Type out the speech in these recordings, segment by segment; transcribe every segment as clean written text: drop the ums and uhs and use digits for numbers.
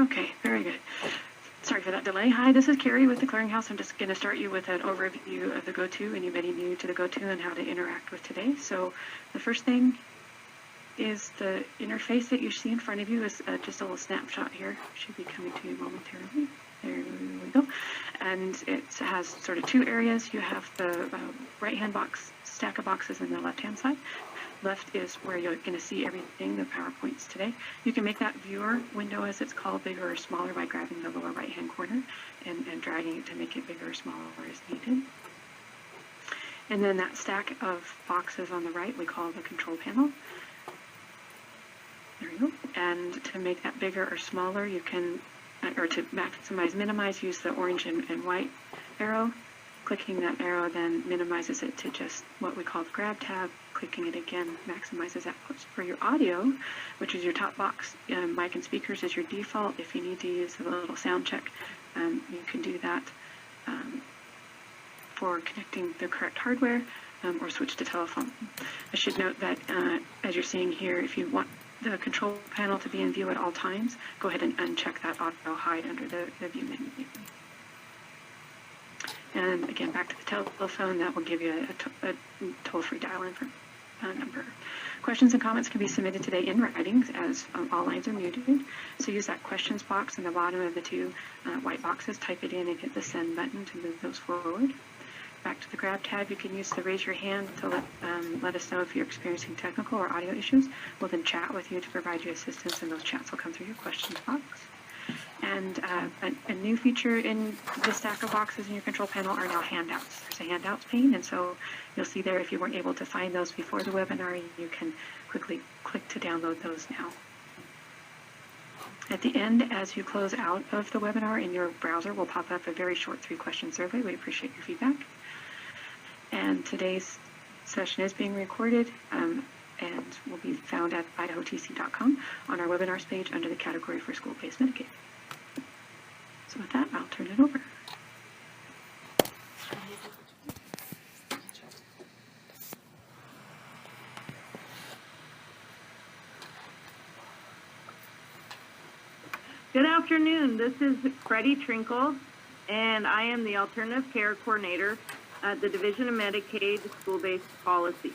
Okay, very good. Sorry for that delay. Hi, this is Carrie with the Clearinghouse. I'm just going to start you with an overview of the GoTo, anybody new to the GoTo, and how to interact with today. So the first thing is the interface that you see in front of you is just a little snapshot here. Should be coming to you momentarily. There we go. And it has sort of two areas. You have the right-hand box, stack of boxes on the left-hand side. Left is where you're going to see everything, the PowerPoints today. You can make that viewer window, as it's called, bigger or smaller by grabbing the lower right-hand corner and dragging it to make it bigger or smaller as needed. And then that stack of boxes on the right we call the control panel. There we go. And to make that bigger or smaller, you can, or to maximize, minimize, use the orange and white arrow. Clicking that arrow then minimizes it to just what we call the grab tab. Clicking it again maximizes that. For your audio, which is your top box, mic and speakers is your default. If you need to use a little sound check, you can do that for connecting the correct hardware or switch to telephone. I should note that as you're seeing here, if you want the control panel to be in view at all times, go ahead and uncheck that auto hide under the view menu. And again, back to the telephone, that will give you a toll-free dial-in number. Questions and comments can be submitted today in writing, as all lines are muted. So use that questions box in the bottom of the two white boxes, type it in and hit the send button to move those forward. Back to the grab tab, you can use the raise your hand to let us know if you're experiencing technical or audio issues. We'll then chat with you to provide you assistance, and those chats will come through your questions box. And a new feature in the stack of boxes in your control panel are now handouts. There's a handouts pane, and so you'll see there if you weren't able to find those before the webinar, you can quickly click to download those now. At the end, as you close out of the webinar, in your browser will pop up a very short 3-question survey. We appreciate your feedback. And today's session is being recorded and will be found at idahotc.com on our webinars page under the category for school-based Medicaid. So with that, I'll turn it over. Good afternoon. This is Freddie Trinkle, and I am the Alternative Care Coordinator at the Division of Medicaid School-Based Policy.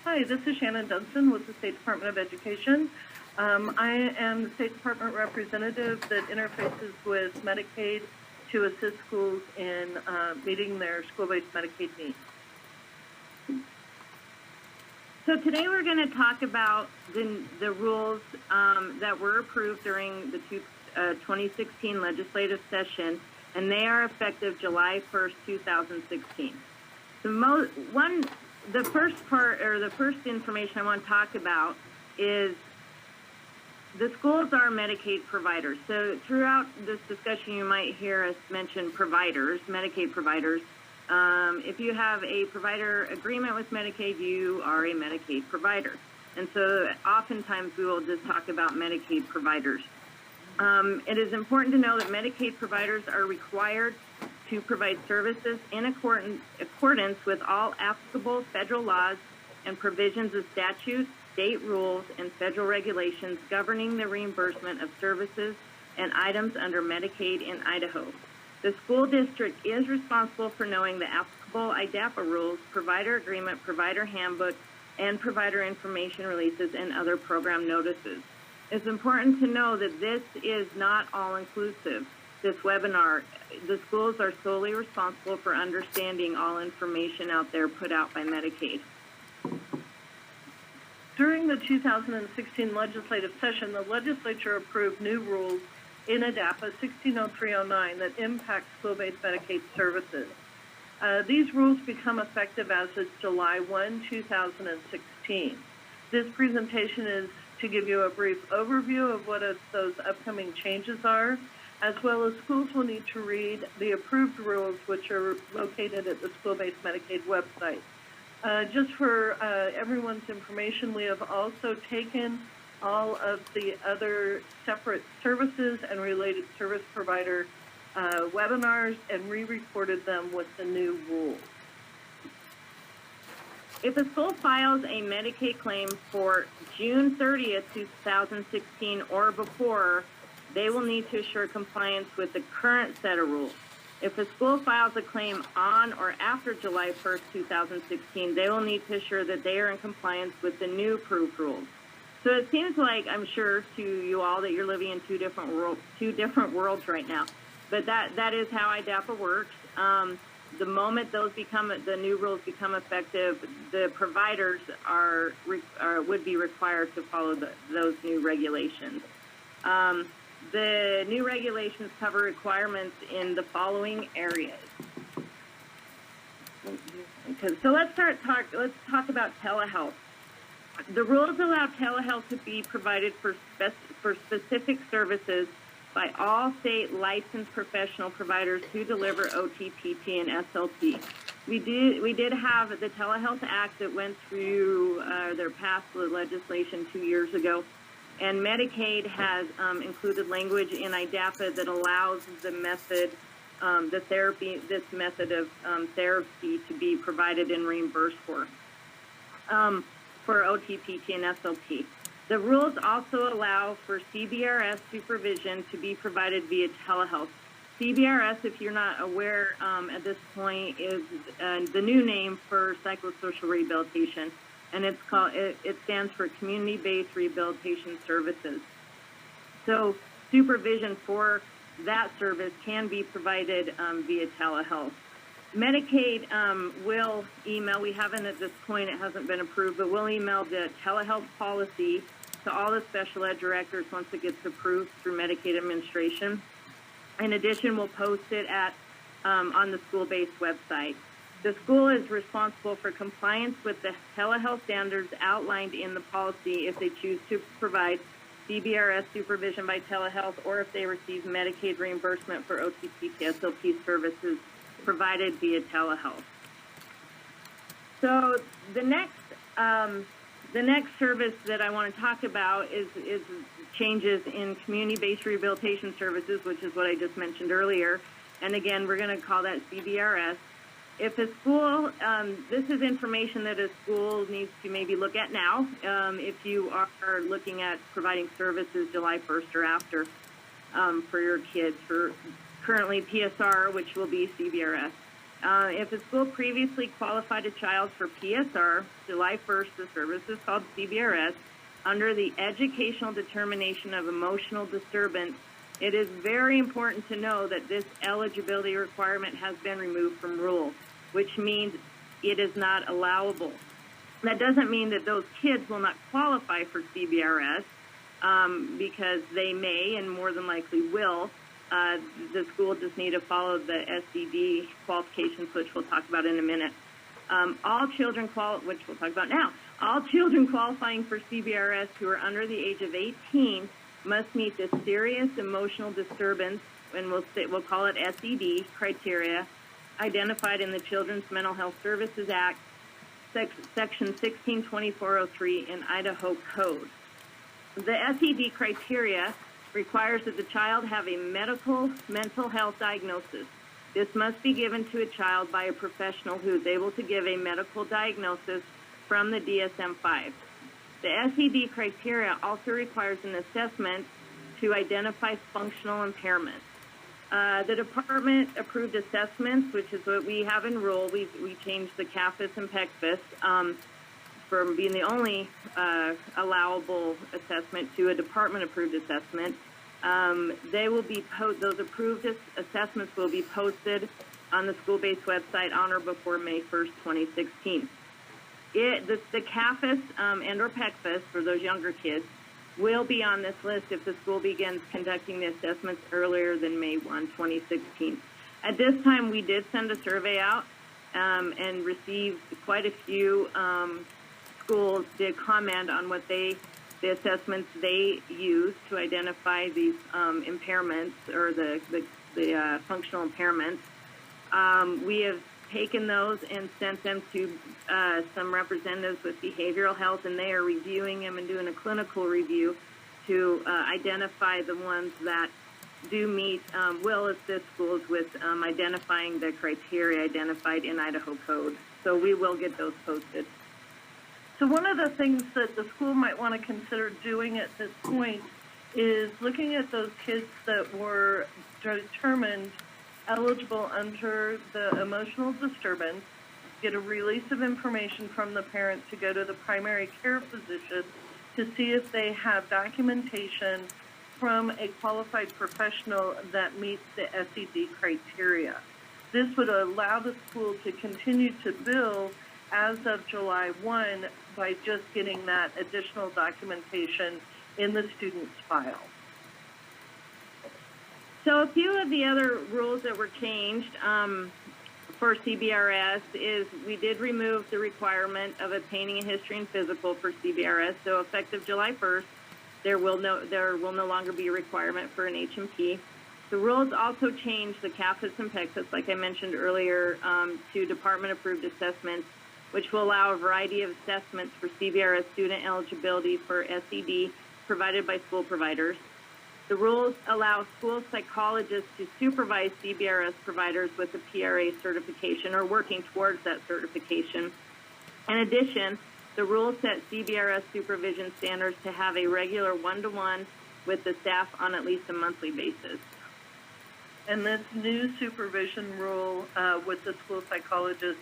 Hi, this is Shannon Dunston with the State Department of Education. I am the State Department representative that interfaces with Medicaid to assist schools in meeting their school-based Medicaid needs. So today we're going to talk about the rules that were approved during the 2016 legislative session, and they are effective July 1st, 2016. The first part, or the first information I want to talk about is the schools are Medicaid providers. So throughout this discussion, you might hear us mention providers, Medicaid providers. If you have a provider agreement with Medicaid, you are a Medicaid provider. And so oftentimes we will just talk about Medicaid providers. It is important to know that Medicaid providers are required to provide services in accordance with all applicable federal laws and provisions of statutes, state rules, and federal regulations governing the reimbursement of services and items under Medicaid in Idaho. The school district is responsible for knowing the applicable IDAPA rules, provider agreement, provider handbook, and provider information releases and other program notices. It's important to know that this is not all-inclusive. This webinar, the schools are solely responsible for understanding all information out there put out by Medicaid. During the 2016 legislative session, the legislature approved new rules in IDAPA 160309 that impact school-based Medicaid services. These rules become effective as of July 1, 2016. This presentation is to give you a brief overview of what those upcoming changes are, as well as schools will need to read the approved rules, which are located at the School-Based Medicaid website. Just for everyone's information, we have also taken all of the other separate services and related service provider webinars and re-recorded them with the new rules. If a school files a Medicaid claim for June 30th, 2016 or before, they will need to assure compliance with the current set of rules. If a school files a claim on or after July 1st, 2016, they will need to assure that they are in compliance with the new approved rules. So it seems like, I'm sure to you all, that you're living in two different worlds right now. But that is how IDAPA works. The moment the new rules become effective, the providers would be required to follow those new regulations. The new regulations cover requirements in the following areas. So let's talk about telehealth. The rules allow telehealth to be provided for specific services by all state licensed professional providers who deliver OT, PT, and SLP. We did have the Telehealth Act that went through their passed legislation 2 years ago, and Medicaid has included language in IDAPA that allows the method, this method of therapy to be provided and reimbursed for OT, PT, and SLP. The rules also allow for CBRS supervision to be provided via telehealth. CBRS, if you're not aware at this point, is the new name for psychosocial rehabilitation, and it stands for Community-Based Rehabilitation Services. So supervision for that service can be provided via telehealth. Medicaid will email, we haven't at this point, it hasn't been approved, but we'll email the telehealth policy to all the special ed directors once it gets approved through Medicaid administration. In addition, we'll post it on the school-based website. The school is responsible for compliance with the telehealth standards outlined in the policy if they choose to provide CBRS supervision by telehealth, or if they receive Medicaid reimbursement for OTP, SLP services provided via telehealth. So the next service that I want to talk about is changes in community-based rehabilitation services, which is what I just mentioned earlier. And again, we're going to call that CBRS. If a school, this is information that a school needs to maybe look at now, if you are looking at providing services July 1st or after for your kids, for currently PSR, which will be CBRS. If a school previously qualified a child for PSR, July 1st, the service is called CBRS, under the Educational Determination of Emotional Disturbance, it is very important to know that this eligibility requirement has been removed from rule, which means it is not allowable. That doesn't mean that those kids will not qualify for CBRS, because they may and more than likely will. The school just need to follow the SED qualifications, which we'll talk about in a minute. All children which we'll talk about now. All children qualifying for CBRS who are under the age of 18 must meet the serious emotional disturbance, and we'll call it SED criteria, identified in the Children's Mental Health Services Act, Section 162403 in Idaho Code. The SED criteria requires that the child have a medical mental health diagnosis. This must be given to a child by a professional who is able to give a medical diagnosis from the DSM-5. The SED criteria also requires an assessment to identify functional impairment. The department approved assessments, which is what we have in rule. We changed the CAFIS and PECFIS from being the only allowable assessment to a department approved assessment. Those approved assessments will be posted on the school-based website on or before May 1st, 2016. The CAFIS and or PECFIS for those younger kids will be on this list if the school begins conducting the assessments earlier than May 1, 2016. At this time, we did send a survey out and received quite a few schools did comment on what the assessments they use to identify these impairments or the functional impairments. We have taken those and sent them to some representatives with behavioral health, and they are reviewing them and doing a clinical review to identify the ones that do meet, will assist schools with identifying the criteria identified in Idaho Code. So we will get those posted. So one of the things that the school might want to consider doing at this point is looking at those kids that were determined eligible under the emotional disturbance, get a release of information from the parent to go to the primary care physician to see if they have documentation from a qualified professional that meets the SED criteria. This would allow the school to continue to bill as of July 1 by just getting that additional documentation in the student's file. So a few of the other rules that were changed for CBRS is we did remove the requirement of obtaining a history and physical for CBRS. So effective July 1st, there will no longer be a requirement for an H&P. The rules also changed the CAFAS and PECFAS, like I mentioned earlier, to department-approved assessments, which will allow a variety of assessments for CBRS student eligibility for SED provided by school providers. The rules allow school psychologists to supervise CBRS providers with a PRA certification or working towards that certification. In addition, the rules set CBRS supervision standards to have a regular one-to-one with the staff on at least a monthly basis. And this new supervision rule with the school psychologist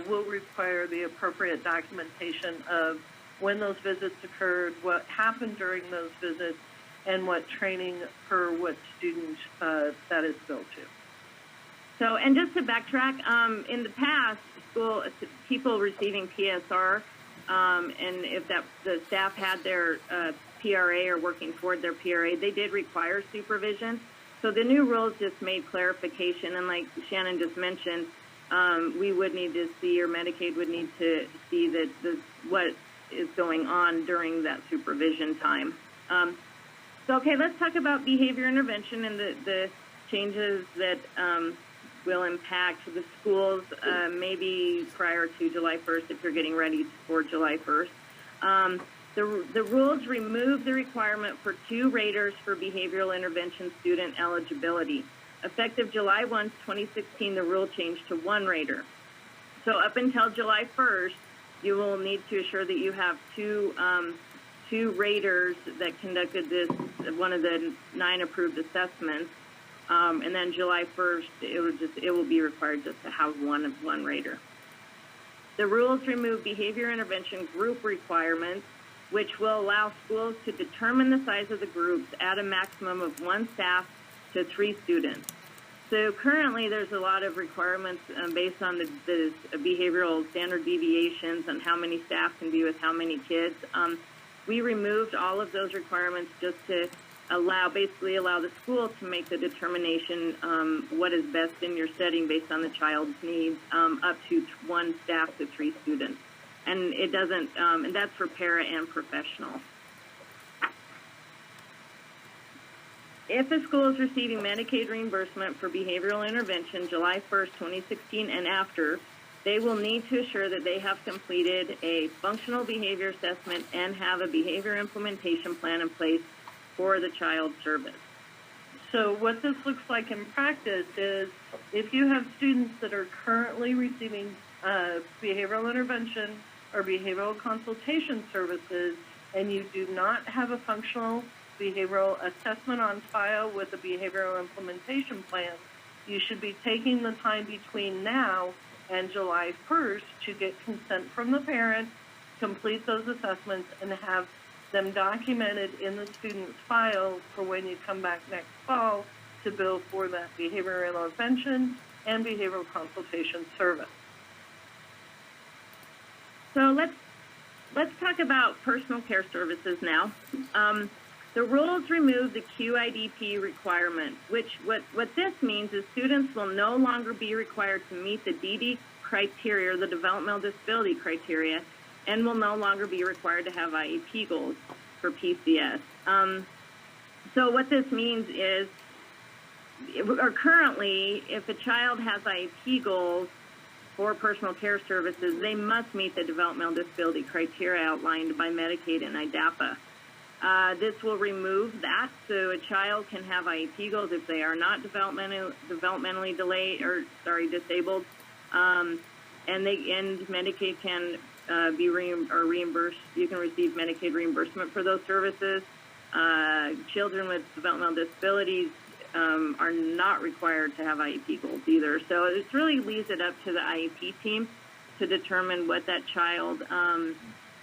will require the appropriate documentation of when those visits occurred, what happened during those visits, and what training per what student that is billed to. So, and just to backtrack, in the past, people receiving PSR, and if the staff had their PRA or working toward their PRA, they did require supervision. So the new rules just made clarification, and like Shannon just mentioned, we would need to see, or Medicaid would need to see that what is going on during that supervision time. So, okay, let's talk about behavior intervention and the changes that will impact the schools maybe prior to July 1st if you're getting ready for July 1st. The rules remove the requirement for 2 raters for behavioral intervention student eligibility. Effective July 1, 2016, the rule changed to 1 rater. So up until July 1st, you will need to assure that you have two raters that conducted this, one of the 9 approved assessments, and then July 1st, it will be required just to have one rater. The rules remove behavior intervention group requirements, which will allow schools to determine the size of the groups at a maximum of 1 staff to 3 students. So currently there's a lot of requirements based on the behavioral standard deviations on how many staff can be with how many kids. We removed all of those requirements just to basically allow the school to make the determination what is best in your setting based on the child's needs, up to 1 staff to 3 students. And it doesn't, and that's for para and professional. If a school is receiving Medicaid reimbursement for behavioral intervention July 1st, 2016 and after, they will need to assure that they have completed a functional behavior assessment and have a behavior implementation plan in place for the child's service. So what this looks like in practice is if you have students that are currently receiving behavioral intervention or behavioral consultation services and you do not have a functional behavioral assessment on file with a behavioral implementation plan, you should be taking the time between now and July 1st to get consent from the parent, complete those assessments, and have them documented in the student's file for when you come back next fall to bill for that behavioral intervention and behavioral consultation service. So let's talk about personal care services now. The rules remove the QIDP requirement, which what this means is students will no longer be required to meet the DD criteria, or the developmental disability criteria, and will no longer be required to have IEP goals for PCS. So what this means is, or currently, if a child has IEP goals for personal care services, they must meet the developmental disability criteria outlined by Medicaid and IDAPA. This will remove that, so a child can have IEP goals if they are not developmentally disabled, and Medicaid can be reimbursed. You can receive Medicaid reimbursement for those services. Children with developmental disabilities are not required to have IEP goals either. So it really leaves it up to the IEP team to determine what that child,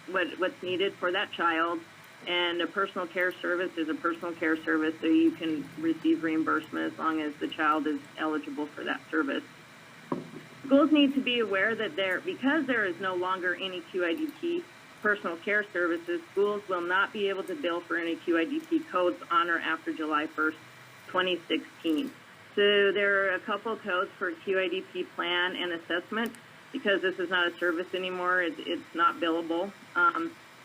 what's needed for that child. And a personal care service is a personal care service, so you can receive reimbursement as long as the child is eligible for that service. Schools need to be aware that because there is no longer any QIDP personal care services, schools will not be able to bill for any QIDP codes on or after July 1st, 2016. So there are a couple codes for QIDP plan and assessment. Because this is not a service anymore, it's not billable.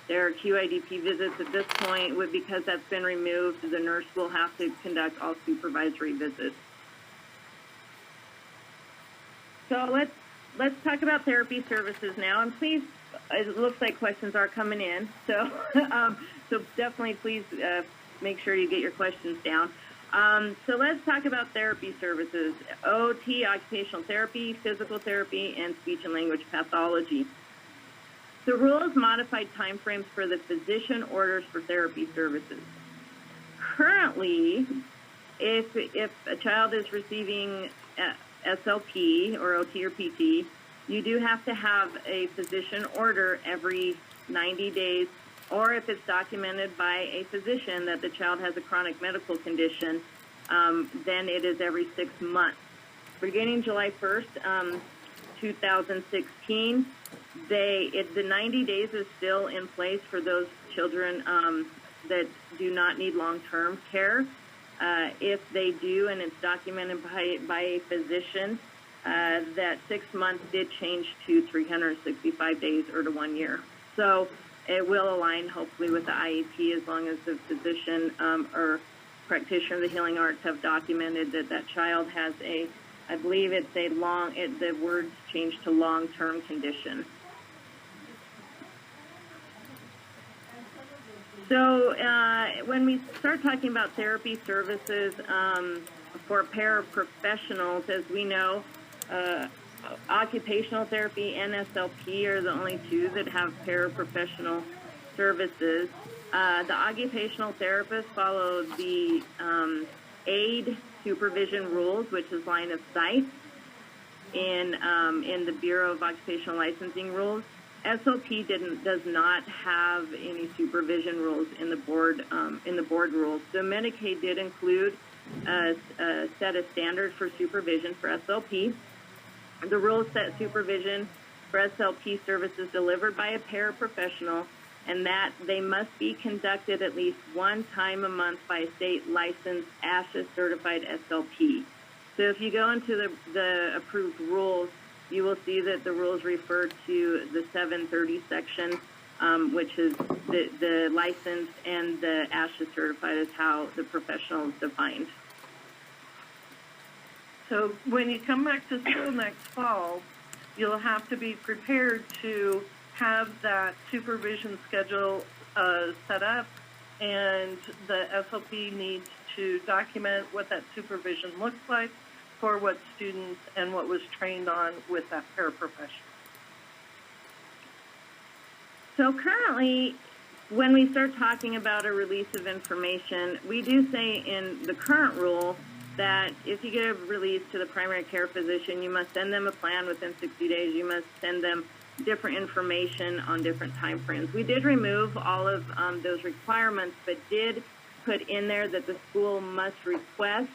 There are QIDP visits at this point. Because that's been removed, the nurse will have to conduct all supervisory visits. So let's talk about therapy services now. And please, it looks like questions are coming in. So so definitely please make sure you get your questions down. So let's talk about therapy services: OT, occupational therapy, physical therapy, and speech and language pathology. The rules modified timeframes for the physician orders for therapy services. Currently, if a child is receiving SLP or OT or PT, you do have to have a physician order every 90 days, or if it's documented by a physician that the child has a chronic medical condition, then it is every 6 months. Beginning July 1st, 2016, the 90 days is still in place for those children that do not need long-term care. If they do, and it's documented by a physician, that 6 months did change to 365 days or to 1 year. So it will align hopefully with the IEP as long as the physician or practitioner of the healing arts have documented that that child has I believe it's the words changed to long-term condition. So when we start talking about therapy services for paraprofessionals, as we know, occupational therapy and SLP are the only two that have paraprofessional services. The occupational therapists follow the aid supervision rules, which is line of sight in the Bureau of Occupational Licensing rules. SLP does not have any supervision rules in the board rules. So Medicaid did include a set of standards for supervision for SLP. The rules set supervision for SLP services delivered by a paraprofessional, and that they must be conducted at least one time a month by a state licensed ASHA certified SLP. So if you go into the approved rules, you will see that the rules refer to the 730 section, which is the licensed and the ASHA certified is how the professional is defined. So when you come back to school next fall, you'll have to be prepared to have that supervision schedule set up, and the SLP needs to document what that supervision looks like for what students and what was trained on with that paraprofessional. So currently, when we start talking about a release of information, we do say in the current rule that if you get a release to the primary care physician, you must send them a plan within 60 days. You must send them different information on different time frames. We did remove all of those requirements, but did put in there that the school must request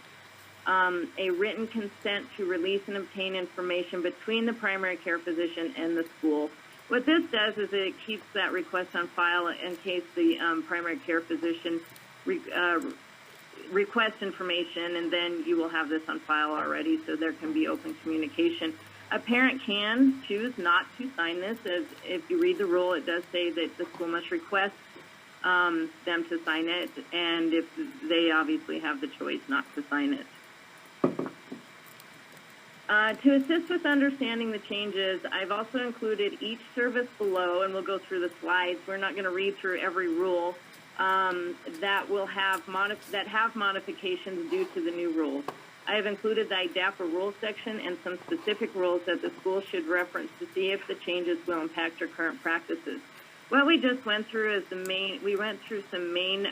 a written consent to release and obtain information between the primary care physician and the school. What this does is it keeps that request on file in case the primary care physician requests information, and then you will have this on file already, so there can be open communication. A parent can choose not to sign this. As if you read the rule, it does say that the school must request them to sign it, and if they obviously have the choice not to sign it. To assist with understanding the changes, I've also included each service below, and we'll go through the slides. We're not going to read through every rule that have modifications due to the new rules. I have included the IDAPA rules section and some specific rules that the school should reference to see if the changes will impact your current practices. What we just went through is we went through some main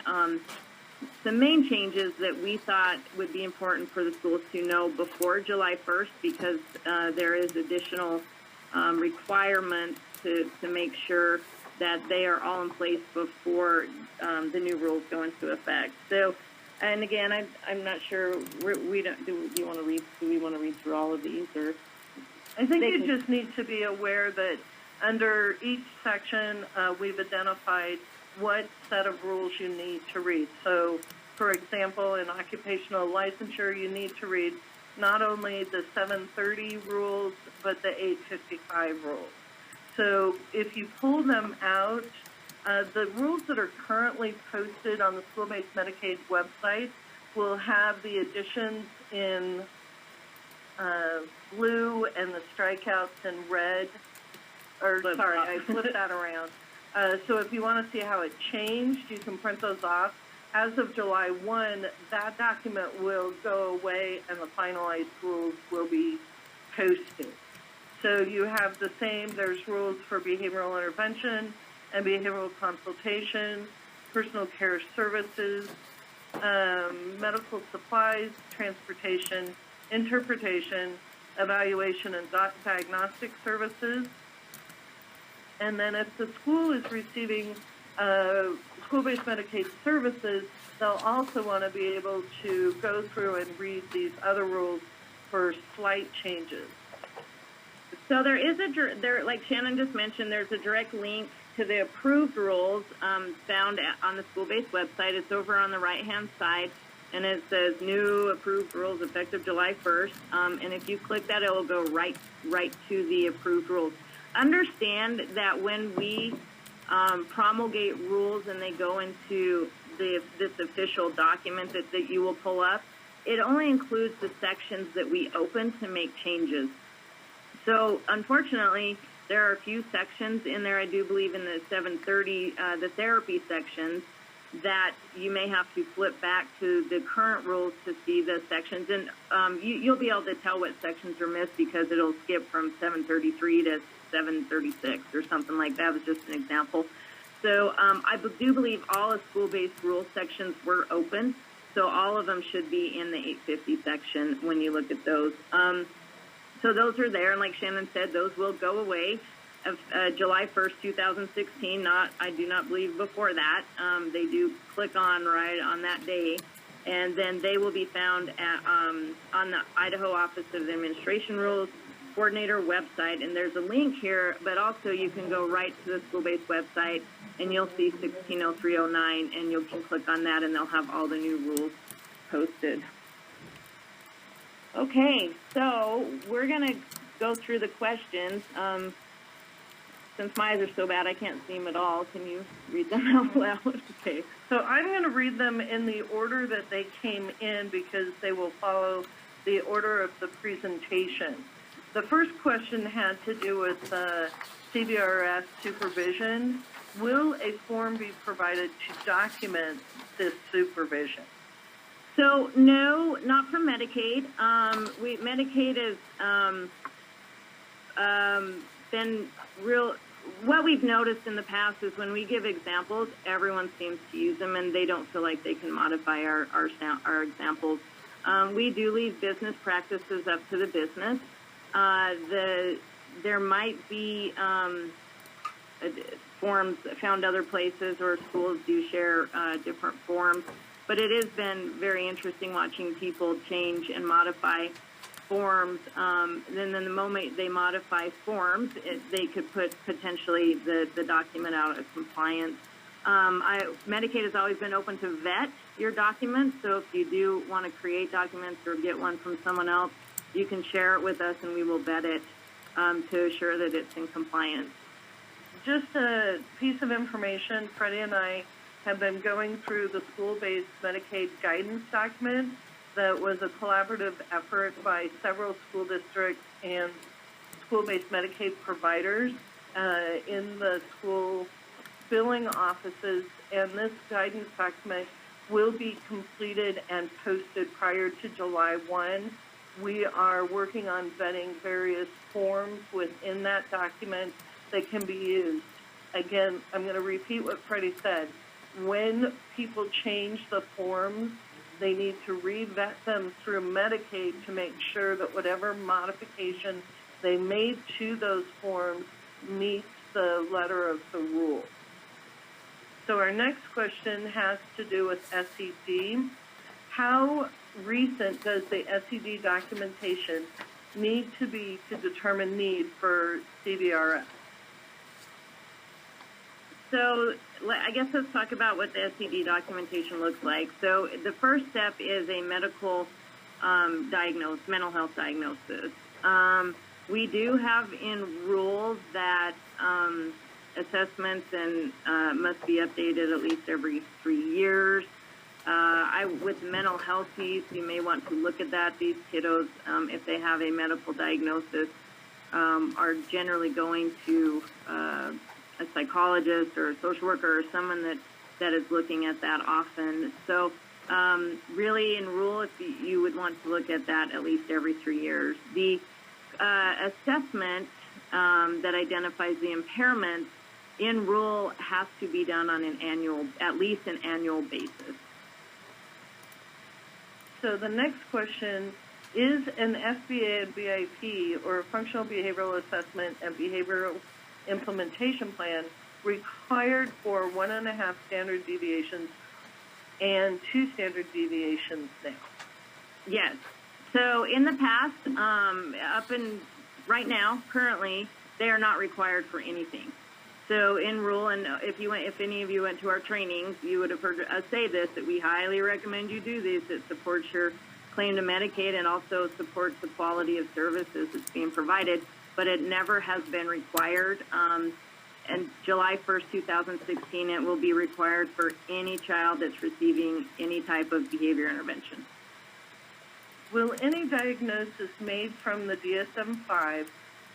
some main changes that we thought would be important for the schools to know before July 1st, because there is additional requirements to make sure that they are all in place before the new rules go into effect. So, and again, I'm not sure. We don't. Do you want to read? Do we want to read through all of these, or? I think you just need to be aware that under each section, we've identified what set of rules you need to read. So, for example, in occupational licensure, you need to read not only the 730 rules, but the 855 rules. So if you pull them out, the rules that are currently posted on the school-based Medicaid website will have the additions in blue and the strikeouts in red. Or sorry, I flipped that around. So if you want to see how it changed, you can print those off. As of July 1, that document will go away and the finalized rules will be posted. So you have the same, there's rules for behavioral intervention and behavioral consultation, personal care services, medical supplies, transportation, interpretation, evaluation and diagnostic services. And then if the school is receiving school-based Medicaid services, they'll also want to be able to go through and read these other rules for slight changes. So there is like Shannon just mentioned, there's a direct link to the approved rules found on the school-based website. It's over on the right-hand side, and it says new approved rules effective July 1st. And if you click that, it will go right to the approved rules. Understand that when we promulgate rules and they go into this official document that you will pull up, it only includes the sections that we open to make changes. So unfortunately, there are a few sections in there, I do believe in the 730, the therapy sections, that you may have to flip back to the current rules to see the sections. And you'll be able to tell what sections are missed because it'll skip from 733 to 736 or something like that. Was just an example. So I do believe all the school-based rule sections were open, so all of them should be in the 850 section when you look at those. So those are there, and like Shannon said, those will go away July 1st, 2016. I do not believe before that. They do click on right on that day, and then they will be found at, on the Idaho Office of the Administration Rules Coordinator website, and there's a link here, but also you can go right to the school-based website and you'll see 160309, and you can click on that and they'll have all the new rules posted. Okay, so we're going to go through the questions. Since my eyes are so bad I can't see them at all, can you read them out loud? Okay. So I'm going to read them in the order that they came in because they will follow the order of the presentation. The first question had to do with CBRS supervision. Will a form be provided to document this supervision? So no, not for Medicaid. Medicaid has been real. What we've noticed in the past is when we give examples, everyone seems to use them, and they don't feel like they can modify our examples. We do leave business practices up to the business. There might be forms found other places, or schools do share different forms. But it has been very interesting watching people change and modify forms. Then the moment they modify forms, they could put potentially the document out of compliance. Medicaid has always been open to vet your documents. So if you do want to create documents or get one from someone else, you can share it with us and we will vet it to assure that it's in compliance. Just a piece of information, Freddie and I have been going through the school-based Medicaid guidance document that was a collaborative effort by several school districts and school-based Medicaid providers in the school billing offices, and this guidance document will be completed and posted prior to July 1. We are working on vetting various forms within that document that can be used. Again, I'm going to repeat what Freddie said. when people change the forms, they need to re-vet them through Medicaid to make sure that whatever modification they made to those forms meets the letter of the rule. So our next question has to do with SED. How recent does the SED documentation need to be to determine need for CVRS? So I guess let's talk about what the SED documentation looks like. So the first step is a medical mental health diagnosis. We do have in rules that assessments and must be updated at least every 3 years. With mental health piece, you may want to look at that. These kiddos, if they have a medical diagnosis, are generally going to a psychologist or a social worker or someone that is looking at that often. So really in rule, if you would want to look at that at least every 3 years. The assessment that identifies the impairment in rule has to be done on at least an annual basis. So the next question, is an FBA and BIP, or Functional Behavioral Assessment and Behavioral Implementation Plan, required for 1.5 standard deviations and 2 standard deviations now? Yes. So in the past, right now, currently, they are not required for anything. So in rule, and if any of you went to our trainings, you would have heard us say this, that we highly recommend you do this. It supports your claim to Medicaid and also supports the quality of services that's being provided, but it never has been required. And July 1st, 2016, it will be required for any child that's receiving any type of behavior intervention. Will any diagnosis made from the DSM-5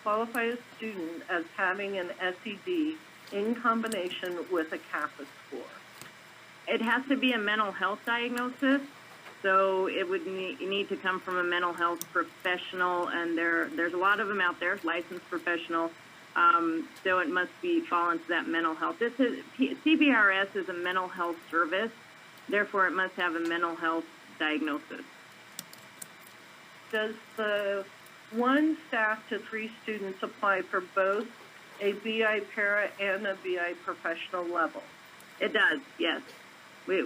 qualify a student as having an SED in combination with a CAPA score? It has to be a mental health diagnosis, so it would need to come from a mental health professional, and there's a lot of them out there, licensed professional, so it must fall into that mental health. CBRS is a mental health service, therefore it must have a mental health diagnosis. Does the 1 staff to 3 students apply for both a BI para and a BI professional level? It does, yes. The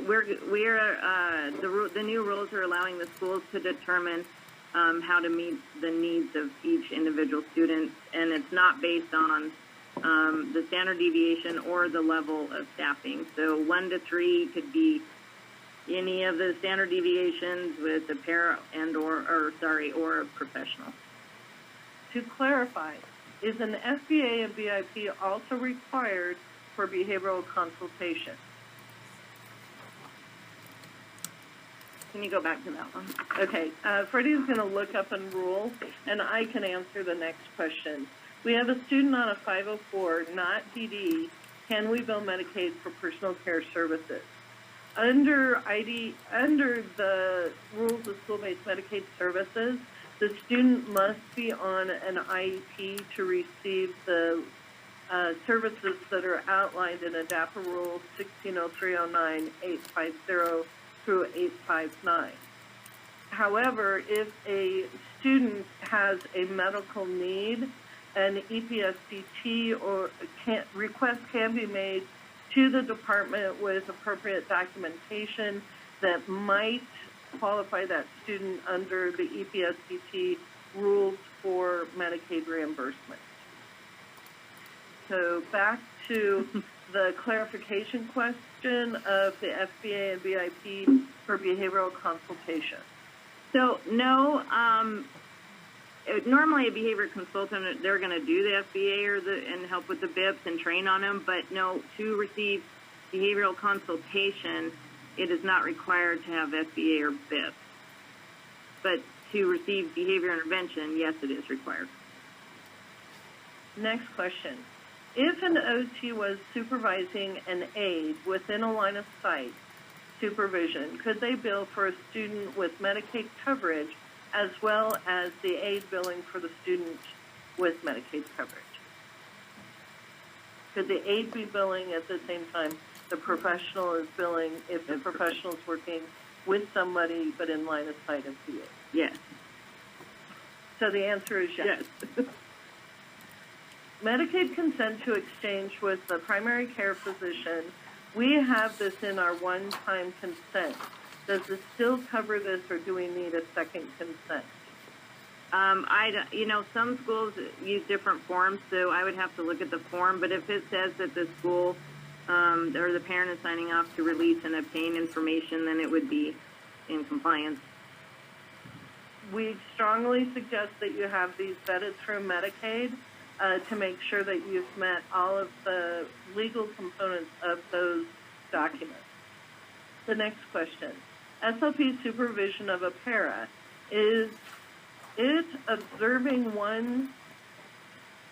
new rules are allowing the schools to determine how to meet the needs of each individual student, and it's not based on the standard deviation or the level of staffing. So 1 to 3 could be any of the standard deviations with a para or a professional. To clarify, is an FBA and BIP also required for behavioral consultation? Can you go back to that one? Okay, Freddie's going to look up and rule, and I can answer the next question. We have a student on a 504, not PD. Can we bill Medicaid for personal care services? Under the rules of school-based Medicaid services, the student must be on an IEP to receive the services that are outlined in IDAPA Rule 160309, 850 through 859. However, if a student has a medical need, an EPSDT or request can be made to the department with appropriate documentation that might qualify that student under the EPSDT rules for Medicaid reimbursement. So back to the clarification question of the FBA and BIP for behavioral consultation. So no, normally a behavior consultant, they're going to do the FBA and help with the BIPs and train on them, but no, to receive behavioral consultation, it is not required to have FBA or BIPs. But to receive behavior intervention, yes, it is required. Next question. If an OT was supervising an aide within a line of sight supervision, could they bill for a student with Medicaid coverage as well as the aide billing for the student with Medicaid coverage? Could the aide be billing at the same time The professional is billing if the professional is working with somebody but in line of sight of you. Yes. So the answer is yes. Medicaid consent to exchange with the primary care physician. We have this in our one-time consent. Does this still cover this, or do we need a second consent? Some schools use different forms, so I would have to look at the form. But if it says that the school or the parent is signing off to release and obtain information, then it would be in compliance. We strongly suggest that you have these vetted through Medicaid to make sure that you've met all of the legal components of those documents. The next question. SLP supervision of a para, is it observing one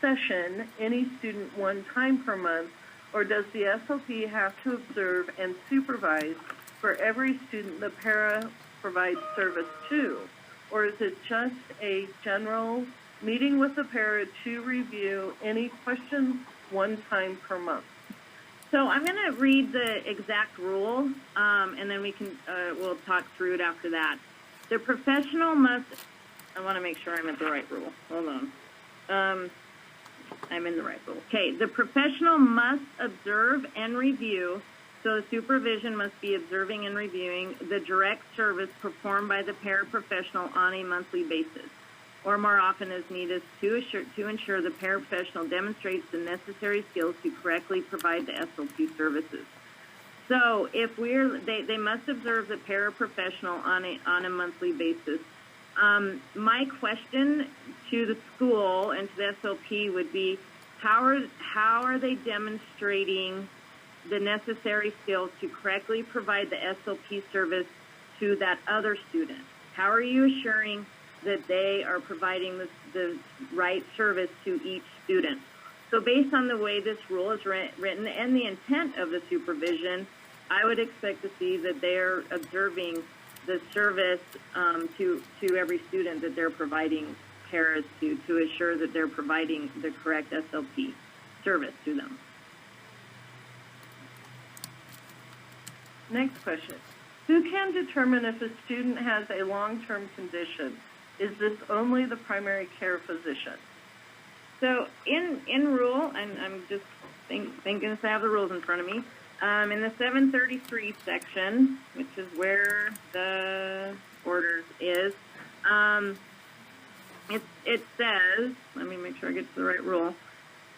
session, any student one time per month, or does the SLP have to observe and supervise for every student the para provides service to? Or is it just a general meeting with the para to review any questions one time per month? So I'm going to read the exact rule, and then we'll talk through it after that. The professional must, I want to make sure I'm at the right rule. Hold on. I'm in the right rule. Okay, the professional must observe and review, so the supervision must be observing and reviewing the direct service performed by the paraprofessional on a monthly basis, or more often as needed, to ensure the paraprofessional demonstrates the necessary skills to correctly provide the SLP services. So if they must observe the paraprofessional on a monthly basis. My question to the school and to the SLP would be, how are they demonstrating the necessary skills to correctly provide the SLP service to that other student? How are you assuring that they are providing the right service to each student? So based on the way this rule is written and the intent of the supervision, I would expect to see that they're observing the service to every student that they're providing paras to assure that they're providing the correct SLP service to them. Next question. Who can determine if a student has a long-term condition? Is this only the primary care physician? So in rule, and I'm just thinking if I have the rules in front of me, in the 733 section, which is where the orders is, it says, let me make sure I get to the right rule,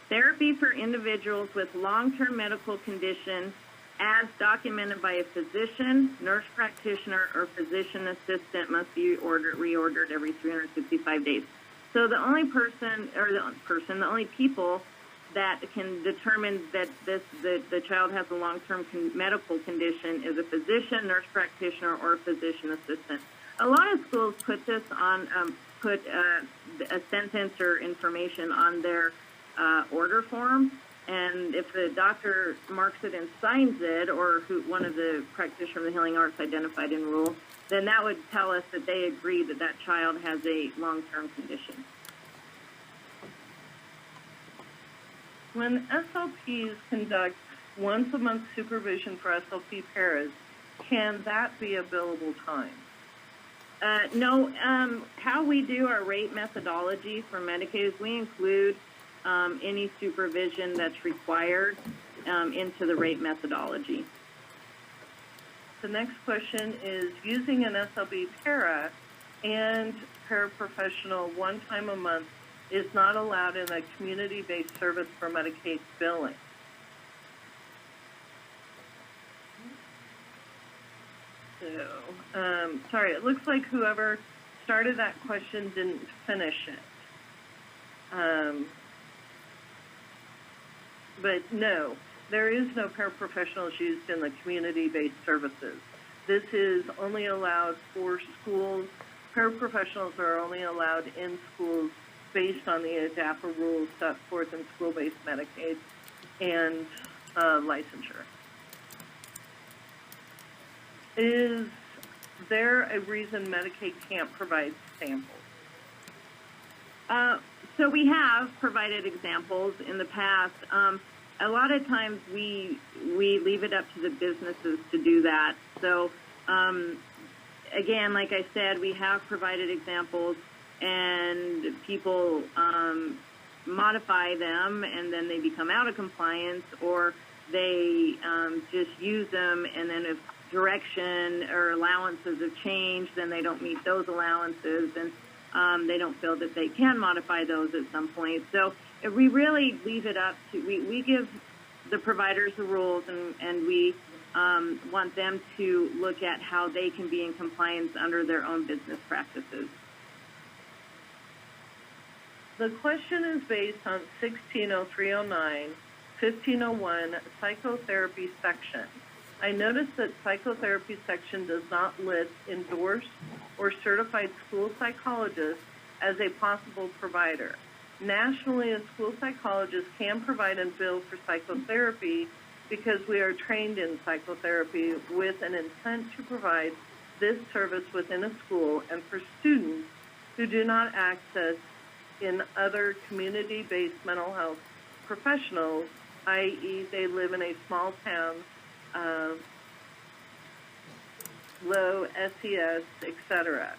therapy for individuals with long-term medical condition as documented by a physician, nurse practitioner, or physician assistant must be reordered every 365 days. So the only the only people that can determine that the child has a long-term medical condition is a physician, nurse practitioner, or a physician assistant. A lot of schools put this on, a sentence or information on their order form. And if the doctor marks it and signs it, or one of the practitioners of the healing arts identified in rule, then that would tell us that they agree that that child has a long-term condition. When SLPs conduct once-a-month supervision for SLP paras, can that be a billable time? No. How we do our rate methodology for Medicaid is we include any supervision that's required into the rate methodology. The next question is, using an SLP para and paraprofessional one time a month is not allowed in a community-based service for Medicaid billing. So, sorry, it looks like whoever started that question didn't finish it. But no, there is no paraprofessionals used in the community-based services. This is only allowed for schools. Paraprofessionals are only allowed in schools based on the IDAPA rules set forth in school-based Medicaid and licensure. Is there a reason Medicaid can't provide samples? So we have provided examples in the past. a lot of times we leave it up to the businesses to do that. So again, like I said, we have provided examples, and people modify them, and then they become out of compliance, or they just use them, and then if direction or allowances have changed, then they don't meet those allowances, and they don't feel that they can modify those at some point. So if we really leave it up to, we give the providers the rules, and we want them to look at how they can be in compliance under their own business practices. The question is based on 160309, 1501 psychotherapy section. I noticed that psychotherapy section does not list endorsed or certified school psychologists as a possible provider. Nationally, a school psychologist can provide and bill for psychotherapy because we are trained in psychotherapy with an intent to provide this service within a school and for students who do not access in other community-based mental health professionals, i.e. they live in a small town, low SES, etc.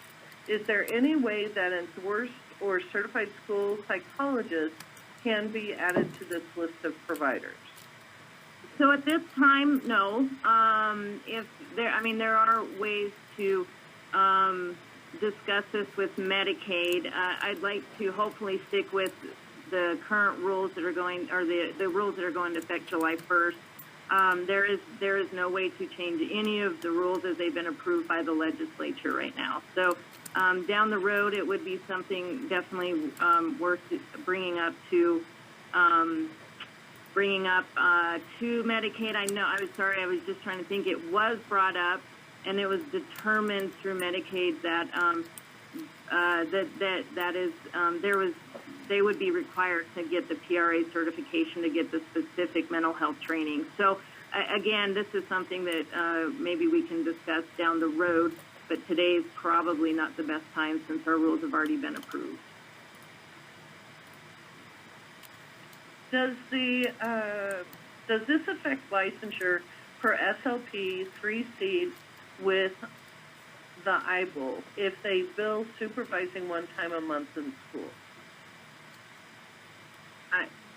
Is there any way that endorsed or certified school psychologists can be added to this list of providers? So at this time, no. If there are ways to discuss this with Medicaid. I'd like to hopefully stick with the current rules that are going, or the rules that are going to affect July 1st. There is no way to change any of the rules as they've been approved by the legislature right now. So down the road, it would be something definitely worth bringing up to Medicaid. I was sorry, I was just trying to think. It was brought up, and it was determined through Medicaid that they would be required to get the PRA certification to get the specific mental health training. So again, this is something that maybe we can discuss down the road, but today is probably not the best time since our rules have already been approved. Does this affect licensure for SLP 3C with the IBOL if they bill supervising one time a month in school?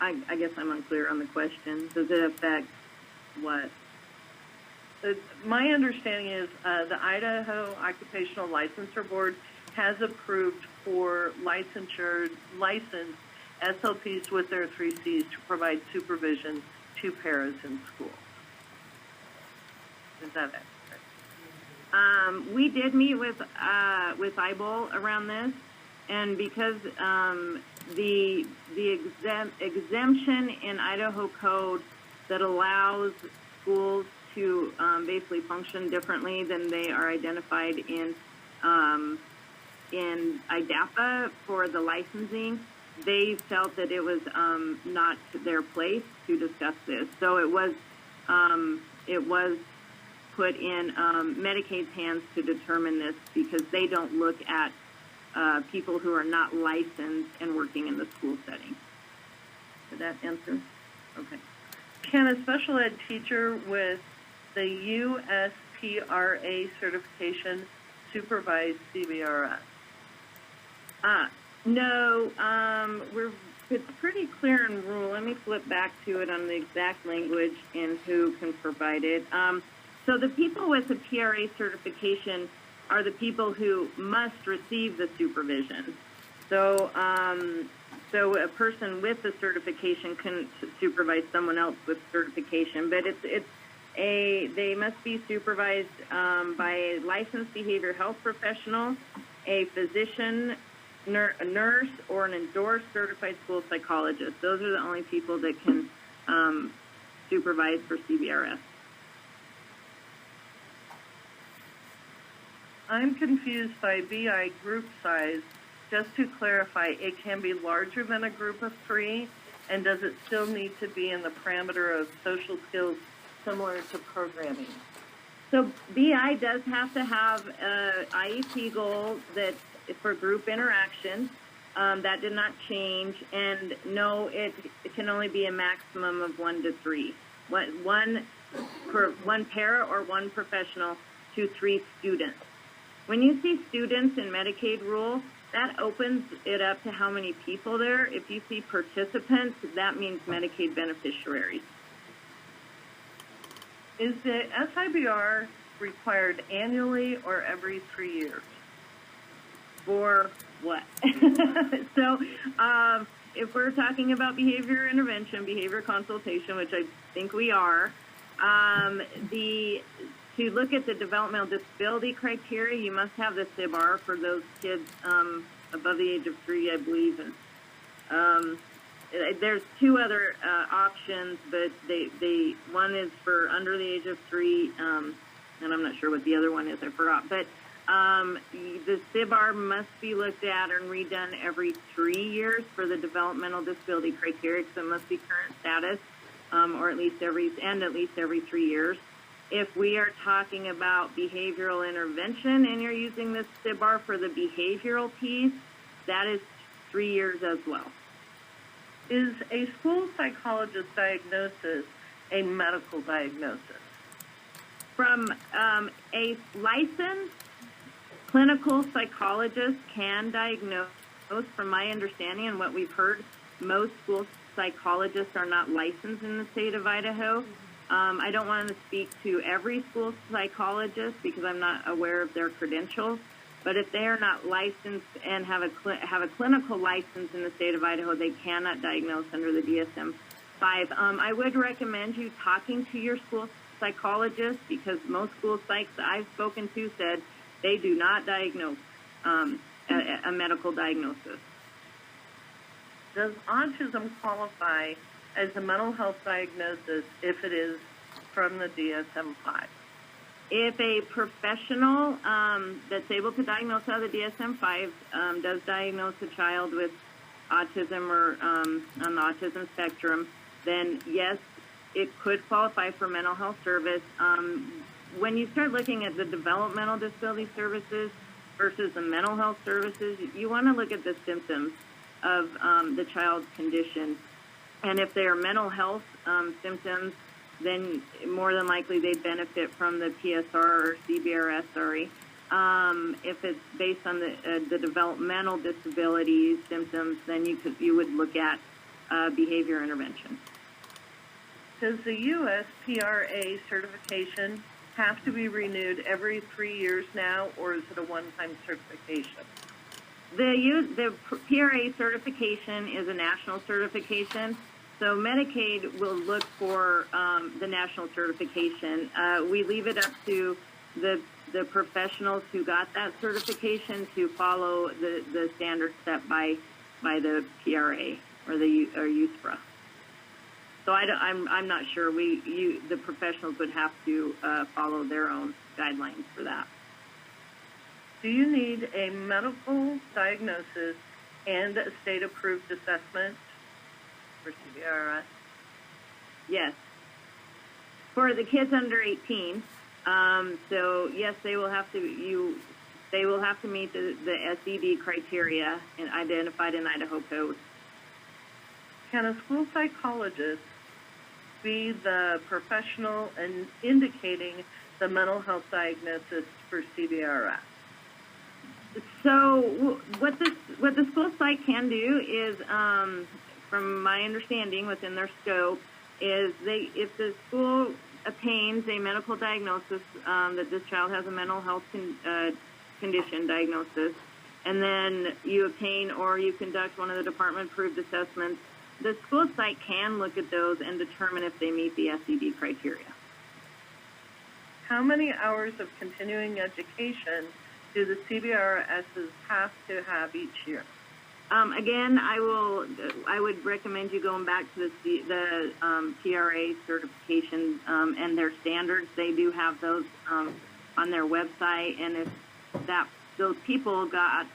I guess I'm unclear on the question. Does it affect what? My understanding is the Idaho Occupational Licensure Board has approved for licensed SLPs with their 3Cs to provide supervision to paras in school. Is that accurate? We did meet with IBOL around this, and because the exemption in Idaho code that allows schools to basically function differently than they are identified in IDAPA for the licensing, they felt that it was not their place to discuss this. So it was put in Medicaid's hands to determine this, because they don't look at people who are not licensed and working in the school setting. Did that answer? Okay. Can a special ed teacher with the USPRA certification supervise CBRS? No, it's pretty clear in rule. Let me flip back to it on the exact language and who can provide it. So the people with the PRA certification are the people who must receive the supervision. So, so a person with the certification can supervise someone else with certification, but they must be supervised by a licensed behavioral health professional, a physician, a nurse, or an endorsed certified school psychologist. Those are the only people that can supervise for CBRS. I'm confused by BI group size. Just to clarify, it can be larger than a group of 3, and does it still need to be in the parameter of social skills similar to programming? So BI does have to have an IEP goal that for group interaction, That did not change, and no, it can only be a maximum of 1 to 3. One para or one professional to 3 students. When you see students in Medicaid rule, that opens it up to how many people there. If you see participants, that means Medicaid beneficiaries. Is the SIBR required annually or every 3 years? For what? So, if we're talking about behavior intervention, behavior consultation, which I think we are, to look at the developmental disability criteria, you must have the SIBR for those kids above the age of 3, I believe. And there's 2 other options, but one is for under the age of 3, and I'm not sure what the other one is. I forgot. But the SIBR must be looked at and redone every 3 years for the developmental disability criteria, because it must be current status, or at least every 3 years. If we are talking about behavioral intervention and you're using this SIBR for the behavioral piece, that is 3 years as well. Is a school psychologist diagnosis a medical diagnosis? From a licensed clinical psychologist can diagnose, from my understanding and what we've heard, most school psychologists are not licensed in the state of Idaho. I don't want to speak to every school psychologist because I'm not aware of their credentials, but if they are not licensed and have a clinical license in the state of Idaho, they cannot diagnose under the DSM-5. I would recommend you talking to your school psychologist, because most school psychs I've spoken to said they do not diagnose a medical diagnosis. Does autism qualify as a mental health diagnosis if it is from the DSM-5? If a professional that's able to diagnose out of the DSM-5 does diagnose a child with autism or on the autism spectrum, then yes, it could qualify for mental health service. When you start looking at the developmental disability services versus the mental health services, you want to look at the symptoms of the child's condition. And if they are mental health symptoms, then more than likely they benefit from the PSR or CBRS, if it's based on the developmental disability symptoms, then you would look at behavior intervention. Does the USPRA certification have to be renewed every 3 years now, or is it a one-time certification? The PRA certification is a national certification. So Medicaid will look for the national certification. We leave it up to the professionals who got that certification to follow the standards set by the PRA or USPRA. So I'm not sure. The professionals would have to follow their own guidelines for that. Do you need a medical diagnosis and a state-approved assessment for CBRS? Yes. For the kids under 18, so yes, they will have to meet the SED criteria and identified in Idaho code. Can a school psychologist be the professional in indicating the mental health diagnosis for CBRS? So what the school psych can do is, from my understanding within their scope, is if the school obtains a medical diagnosis that this child has a mental health condition diagnosis, and then you obtain or you conduct one of the department-approved assessments, the school psych can look at those and determine if they meet the SED criteria. How many hours of continuing education do the CBRSs have to have each year? Again, I would recommend you going back to the PRA certification and their standards. They do have those on their website, and if those people got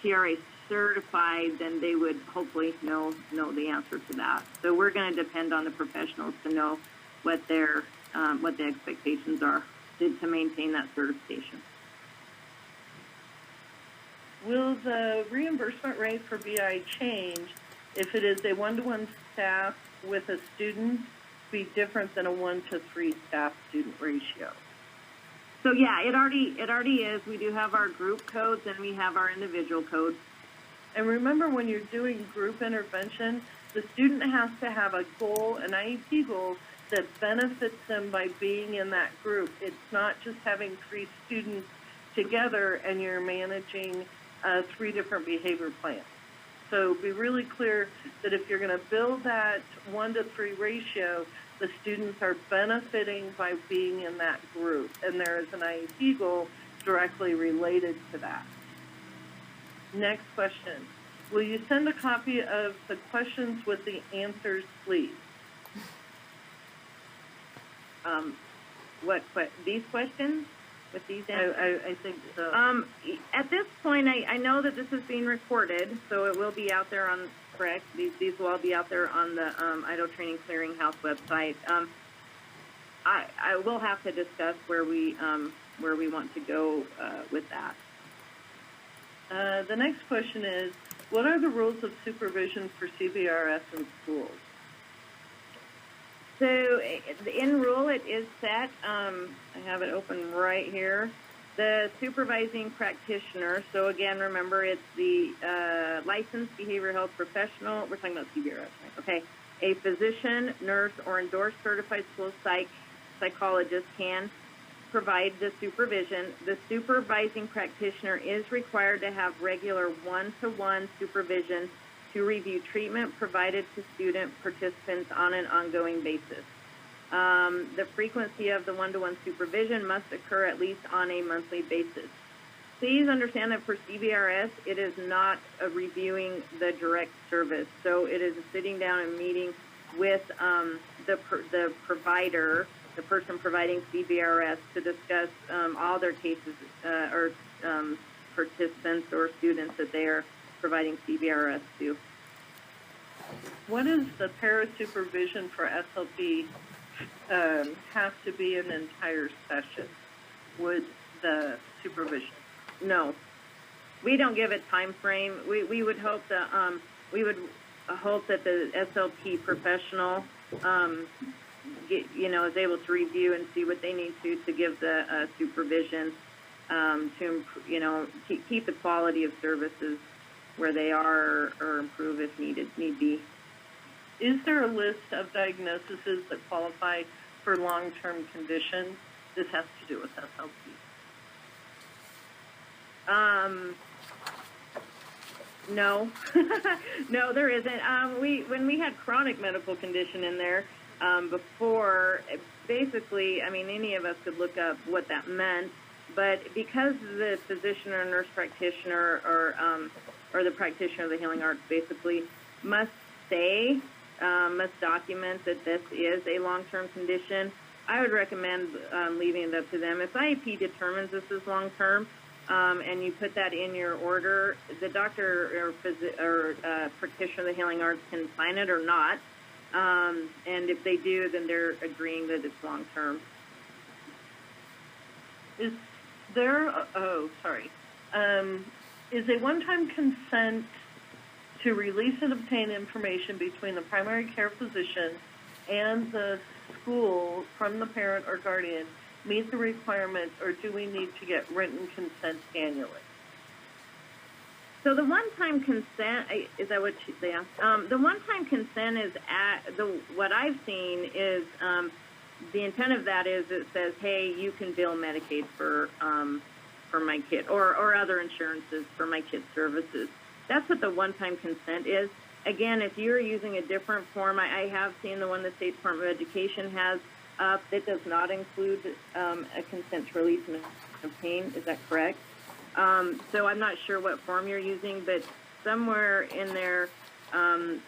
PRA certified, then they would hopefully know the answer to that. So we're going to depend on the professionals to know what the expectations are to maintain that certification. Will the reimbursement rate for BI change if it is a 1-to-1 staff with a student be different than a 1-to-3 staff student ratio? So yeah, it already is. We do have our group codes and we have our individual codes. And remember, when you're doing group intervention, the student has to have a goal, an IEP goal, that benefits them by being in that group. It's not just having 3 students together and you're managing 3 different behavior plans. So be really clear that if you're going to build that 1-to-3 ratio, the students are benefiting by being in that group, and there is an IEP goal directly related to that. Next question. Will you send a copy of the questions with the answers, please? These questions with these answers? I think so. At this point, I know that this is being recorded, so it will be out there on, correct? These will all be out there on the IDO Training Clearinghouse website. I will have to discuss where we want to go with that. The next question is, what are the rules of supervision for CBRS in schools? So in rule, it is set. I have it open right here. The supervising practitioner. So again, remember, it's the licensed behavioral health professional. We're talking about CBRS, right? Okay. A physician, nurse, or endorsed certified school psychologist can provide the supervision. The supervising practitioner is required to have regular 1-to-1 supervision to review treatment provided to student participants on an ongoing basis. The frequency of the 1-to-1 supervision must occur at least on a monthly basis. Please understand that for CBRS, it is not reviewing the direct service. So it is sitting down and meeting with the provider, the person providing CBRS, to discuss all their cases or participants or students that they are providing CBRS to. What is the para-supervision for SLP have to be an entire session? Would the supervision? No, we don't give a time frame. We would hope that the SLP professional is able to review and see what they need to give the supervision to keep the quality of services where they are, or improve if need be. Is there a list of diagnoses that qualify for long-term conditions? This has to do with SLP. No, no, there isn't. When we had chronic medical condition in there before, basically, I mean, any of us could look up what that meant, but because the physician or nurse practitioner or the practitioner of the healing arts basically must document that this is a long-term condition, I would recommend leaving it up to them. If IEP determines this is long-term, and you put that in your order, the doctor or practitioner of the healing arts can sign it or not. And if they do, then they're agreeing that it's long-term. Is there, is a one-time consent to release and obtain information between the primary care physician and the school from the parent or guardian meet the requirements, or do we need to get written consent annually? So the one-time consent, is that what they asked? The one-time consent is what I've seen is the intent of that is it says, hey, you can bill Medicaid for my kid or other insurances for my kid's services. That's what the one-time consent is. Again, if you're using a different form, I have seen the one the State Department of Education has up that does not include a consent to release and obtain. Is that correct? So I'm not sure what form you're using, but somewhere in there, not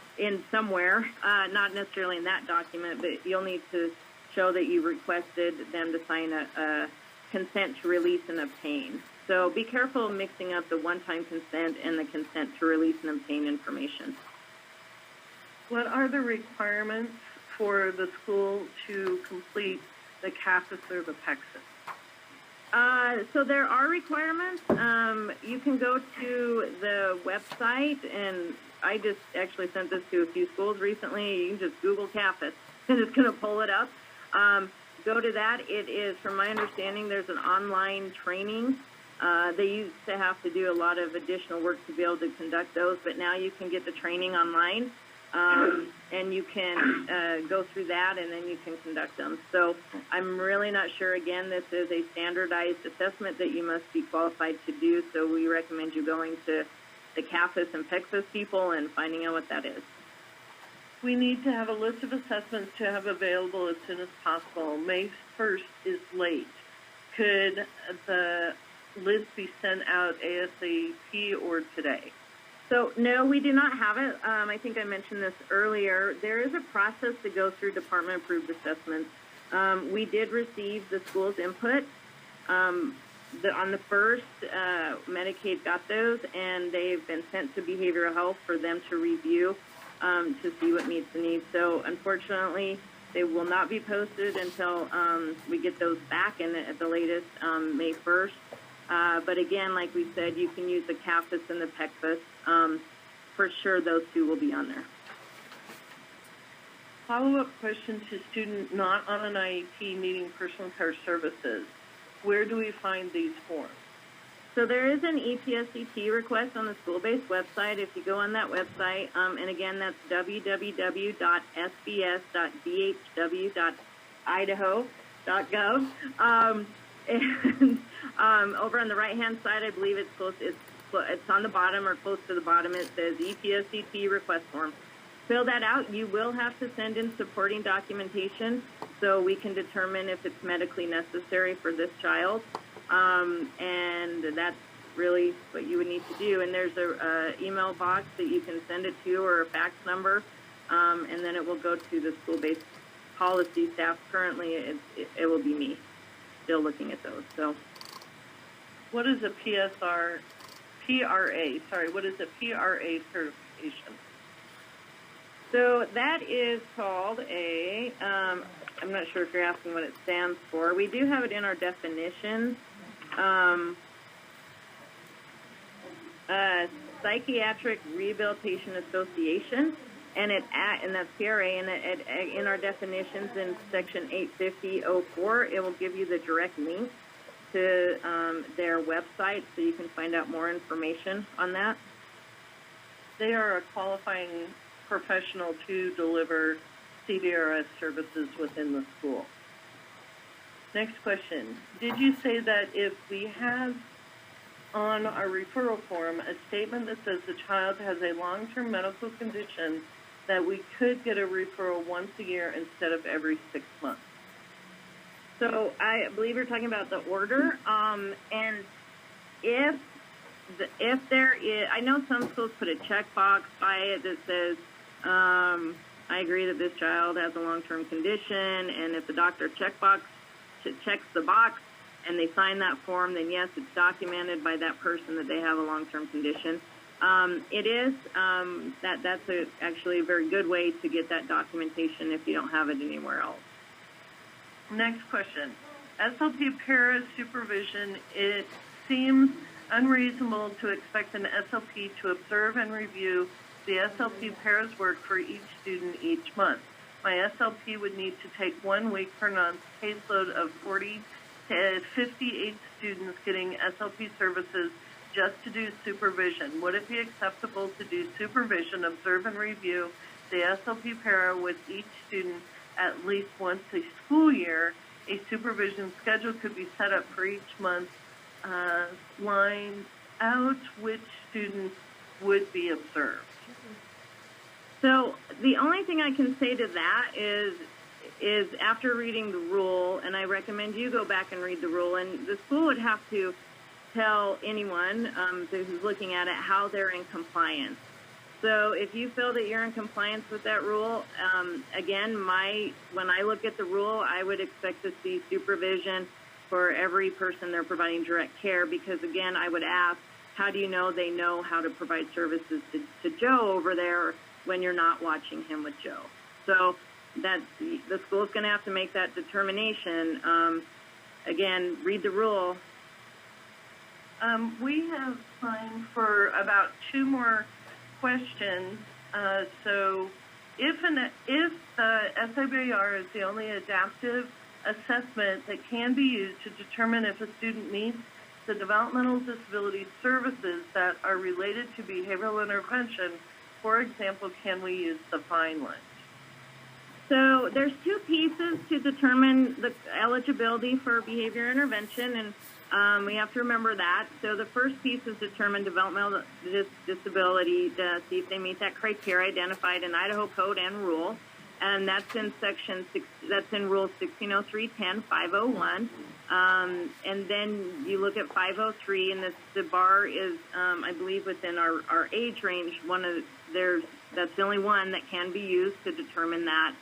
necessarily in that document, but you'll need to show that you requested them to sign a consent to release and obtain. So be careful mixing up the one-time consent and the consent to release and obtain information. What are the requirements for the school to complete the CAFIS or the PEXIS? So there are requirements. You can go to the website, and I just actually sent this to a few schools recently. You can just Google CAFIS, and it's going to pull it up. Go to that. It is, from my understanding, there's an online training. They used to have to do a lot of additional work to be able to conduct those, but now you can get the training online. And you can go through that, and then you can conduct them. So I'm really not sure. Again, this is a standardized assessment that you must be qualified to do, so we recommend you going to the CAFIS and PECFIS people and finding out what that is. We need to have a list of assessments to have available as soon as possible. May 1st is late. Could the list be sent out ASAP or today? So, no, we do not have it. I think I mentioned this earlier. There is a process to go through department-approved assessments. We did receive the school's input. On the first, Medicaid got those, and they've been sent to behavioral health for them to review to see what meets the needs. So, unfortunately, they will not be posted until we get those back, and at the latest, May 1st. But again, like we said, you can use the CAFIS and the PECFIS. For sure, those two will be on there. Follow-up question to student not on an IEP needing personal care services. Where do we find these forms? So there is an EPSCT request on the school-based website. If you go on that website, and again, that's www.sbs.bhw.idaho.gov. And over on the right-hand side, I believe it's close. It's on the bottom or close to the bottom. It says EPSCT request form. Fill that out. You will have to send in supporting documentation so we can determine if it's medically necessary for this child. And that's really what you would need to do. And there's a email box that you can send it to, or a fax number, and then it will go to the school-based policy staff. Currently, it will be me still looking at those. So, what is a PRA? Sorry, what is a PRA certification? So that is called a, I'm not sure if you're asking what it stands for. We do have it in our definitions. Psychiatric Rehabilitation Association, and that's PRA, and in our definitions in section 850.04, it will give you the direct link to their website, so you can find out more information on that. They are a qualifying professional to deliver CVRS services within the school. Next question. Did you say that if we have on our referral form a statement that says the child has a long-term medical condition, that we could get a referral once a year instead of every 6 months? So I believe you're talking about the order, and if there is, I know some schools put a checkbox by it that says, I agree that this child has a long-term condition, and if the doctor checks the box and they sign that form, then yes, it's documented by that person that they have a long-term condition. It is, that's actually a very good way to get that documentation if you don't have it anywhere else. Next question. SLP para supervision, it seems unreasonable to expect an SLP to observe and review the SLP para's work for each student each month. My SLP would need to take 1 week per month caseload of 40 to 58 students getting SLP services just to do supervision. Would it be acceptable to do supervision, observe and review the SLP para with each student at least once a school year? A supervision schedule could be set up for each month, lined out which students would be observed. So the only thing I can say to that is after reading the rule, and I recommend you go back and read the rule, and the school would have to tell anyone who's looking at it how they're in compliance. So if you feel that you're in compliance with that rule, again, when I look at the rule, I would expect to see supervision for every person they're providing direct care, because again, I would ask, how do you know they know how to provide services to Joe over there when you're not watching him with Joe? So the school's going to have to make that determination. again, read the rule. We have time for about 2 more questions. So if the SIBR is the only adaptive assessment that can be used to determine if a student needs the developmental disability services that are related to behavioral intervention, for example, can we use the Vineland? So there's 2 pieces to determine the eligibility for behavior intervention, and we have to remember that. So the first piece is determine developmental disability to see if they meet that criteria identified in Idaho Code and Rule, and that's in that's in Rule 1603.10.501. And then you look at 503, and the bar is, I believe, within our age range. That's the only one that can be used to determine that.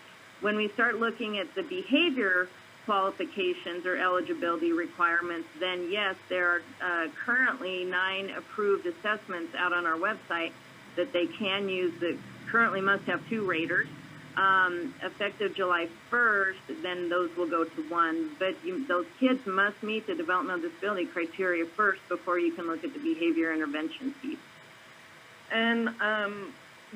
When we start looking at the behavior qualifications or eligibility requirements, then yes, there are currently 9 approved assessments out on our website that they can use that currently must have 2 raters. Effective July 1st, then those will go to 1. But those kids must meet the developmental disability criteria first before you can look at the behavior intervention piece. And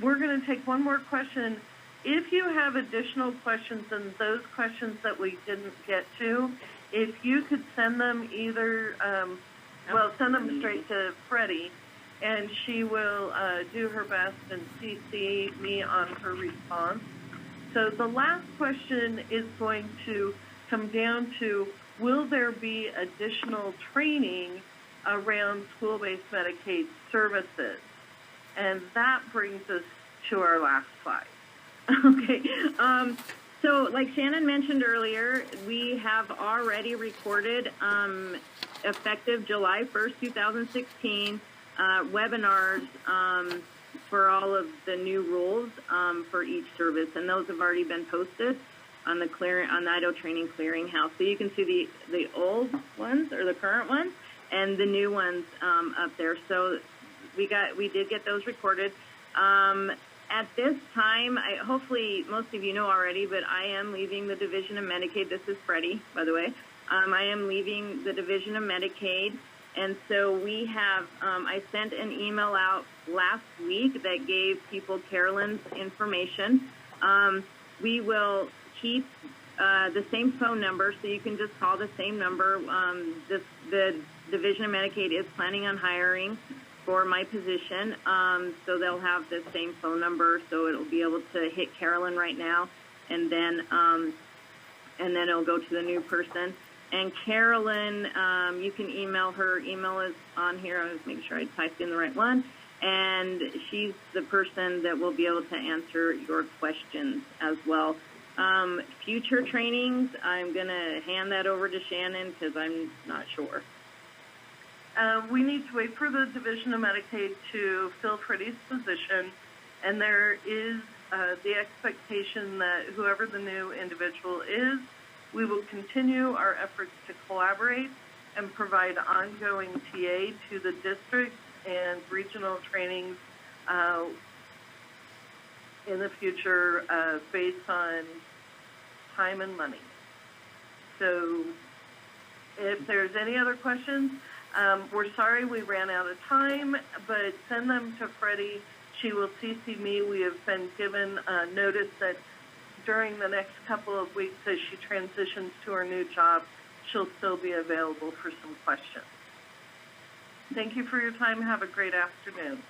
we're going to take one more question. If you have additional questions and those questions that we didn't get to, if you could send them either, send them straight to Freddie, and she will do her best and CC me on her response. So the last question is going to come down to, will there be additional training around school-based Medicaid services? And that brings us to our last slide. Okay. So like Shannon mentioned earlier, we have already recorded effective July 1st, 2016, webinars for all of the new rules for each service, and those have already been posted on the Idaho Training Clearinghouse. So you can see the old ones or the current ones and the new ones up there. So we did get those recorded. At this time, hopefully most of you know already, but I am leaving the Division of Medicaid. This is Freddie, by the way. I am leaving the Division of Medicaid, and so we have, I sent an email out last week that gave people Carolyn's information. We will keep the same phone number, so you can just call the same number. The Division of Medicaid is planning on hiring for my position, so they'll have the same phone number, so it'll be able to hit Carolyn right now, and then it'll go to the new person. And Carolyn, you can email her. Email is on here. I was making sure I typed in the right one, and she's the person that will be able to answer your questions as well. Future trainings, I'm going to hand that over to Shannon because I'm not sure. We need to wait for the Division of Medicaid to fill Freddie's position, and there is the expectation that whoever the new individual is, we will continue our efforts to collaborate and provide ongoing TA to the district and regional trainings in the future based on time and money. So if there's any other questions, we're sorry we ran out of time, but send them to Freddie. She will CC me. We have been given notice that during the next couple of weeks as she transitions to her new job, she'll still be available for some questions. Thank you for your time. Have a great afternoon.